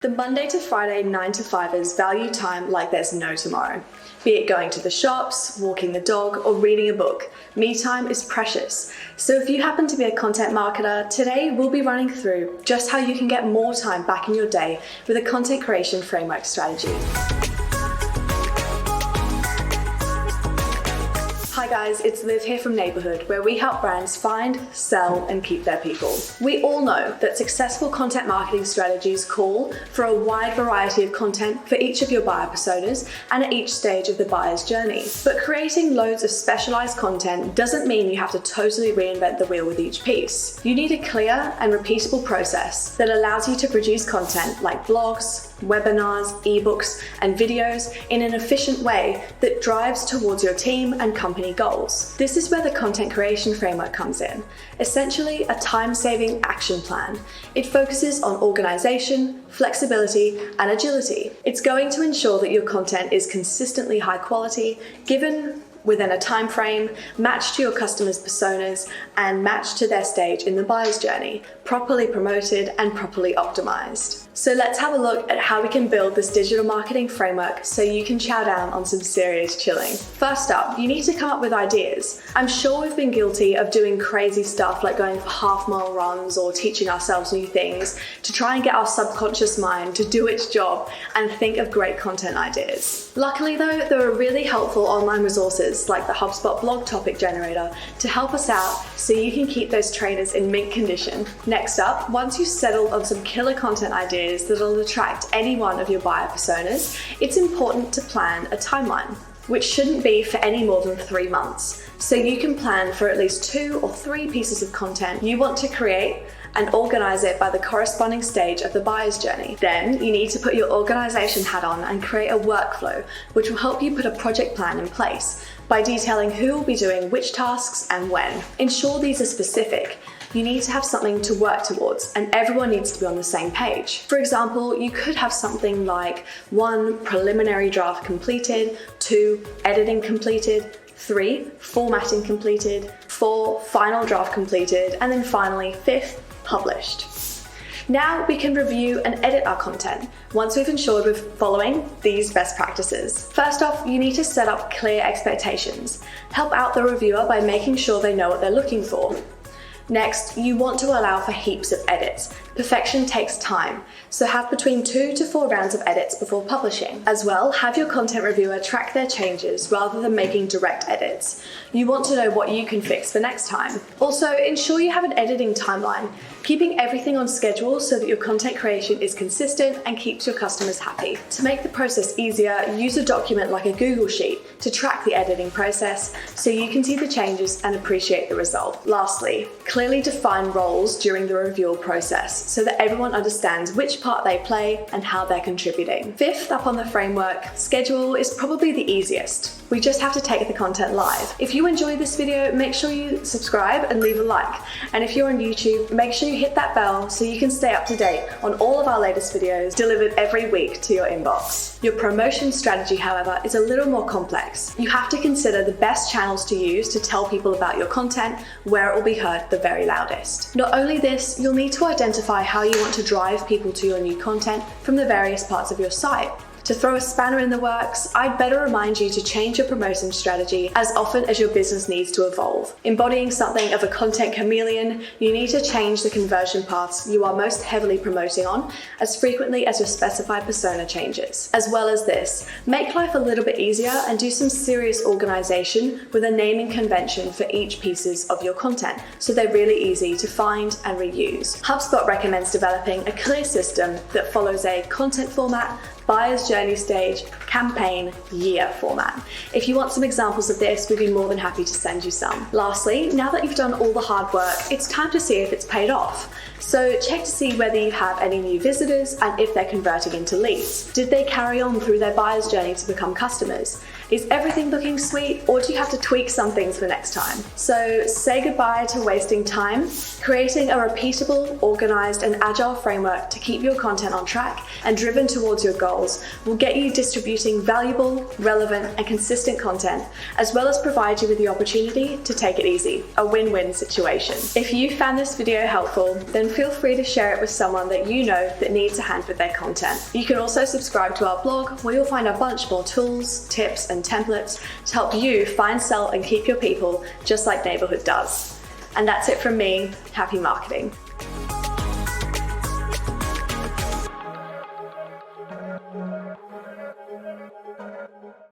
The Monday to Friday 9-to-5ers value time like there's no tomorrow. Be it going to the shops, walking the dog, or reading a book, me time is precious. So if you happen to be a content marketer, today we'll be running through just how you can get more time back in your day with a content creation framework strategy. Hi guys, it's Liv here from Neighborhood, where we help brands find, sell, and keep their people. We all know that successful content marketing strategies call for a wide variety of content for each of your buyer personas and at each stage of the buyer's journey. But creating loads of specialized content doesn't mean you have to totally reinvent the wheel with each piece. You need a clear and repeatable process that allows you to produce content like blogs, webinars, eBooks, and videos in an efficient way that drives towards your team and company goals. This is where the content creation framework comes in, essentially a time-saving action plan. It focuses on organization, flexibility, and agility. It's going to ensure that your content is consistently high quality, given within a time frame, matched to your customers' personas, and matched to their stage in the buyer's journey, properly promoted and properly optimized. So let's have a look at how we can build this digital marketing framework so you can chow down on some serious chilling. First up, you need to come up with ideas. I'm sure we've been guilty of doing crazy stuff like going for half-mile runs or teaching ourselves new things to try and get our subconscious mind to do its job and think of great content ideas. Luckily though, there are really helpful online resources like the HubSpot blog topic generator to help us out so you can keep those trainers in mint condition. Next up, once you've settled on some killer content ideas that'll attract any one of your buyer personas, it's important to plan a timeline, which shouldn't be for any more than 3 months. So you can plan for at least 2 or 3 pieces of content you want to create and organize it by the corresponding stage of the buyer's journey. Then you need to put your organization hat on and create a workflow, which will help you put a project plan in place by detailing who will be doing which tasks and when. Ensure these are specific. You need to have something to work towards, and everyone needs to be on the same page. For example, you could have something like 1, preliminary draft completed, 2, editing completed, 3, formatting completed, 4, final draft completed, and then finally 5th, published. Now we can review and edit our content once we've ensured we're following these best practices. First off, you need to set up clear expectations. Help out the reviewer by making sure they know what they're looking for. Next, you want to allow for heaps of edits. Perfection takes time, so have between 2 to 4 rounds of edits before publishing. As well, have your content reviewer track their changes rather than making direct edits. You want to know what you can fix for next time. Also, ensure you have an editing timeline, keeping everything on schedule so that your content creation is consistent and keeps your customers happy. To make the process easier, use a document like a Google Sheet to track the editing process so you can see the changes and appreciate the result. Lastly, clearly define roles during the review process so that everyone understands which part they play and how they're contributing. 5th up on the framework, schedule is probably the easiest. We just have to take the content live. If you enjoyed this video, make sure you subscribe and leave a like. And if you're on YouTube, make sure you hit that bell so you can stay up to date on all of our latest videos delivered every week to your inbox. Your promotion strategy, however, is a little more complex. You have to consider the best channels to use to tell people about your content, where it will be heard the very loudest. Not only this, you'll need to identify how you want to drive people to your new content from the various parts of your site. To throw a spanner in the works, I'd better remind you to change your promotion strategy as often as your business needs to evolve. Embodying something of a content chameleon, you need to change the conversion paths you are most heavily promoting on as frequently as your specified persona changes. As well as this, make life a little bit easier and do some serious organization with a naming convention for each pieces of your content so they're really easy to find and reuse. HubSpot recommends developing a clear system that follows a content format, buyer's journey stage, campaign, year format. If you want some examples of this, we'd be more than happy to send you some. Lastly, now that you've done all the hard work, it's time to see if it's paid off. So check to see whether you have any new visitors and if they're converting into leads. Did they carry on through their buyer's journey to become customers? Is everything looking sweet, or do you have to tweak some things for next time? So say goodbye to wasting time, creating a repeatable, organized, and agile framework to keep your content on track and driven towards your goals goals will get you distributing valuable, relevant, and consistent content, as well as provide you with the opportunity to take it easy. A win-win situation. If you found this video helpful, then feel free to share it with someone that you know that needs a hand with their content. You can also subscribe to our blog, where you'll find a bunch more tools, tips, and templates to help you find, sell, and keep your people just like Neighborhood does. And that's it from me. Happy marketing.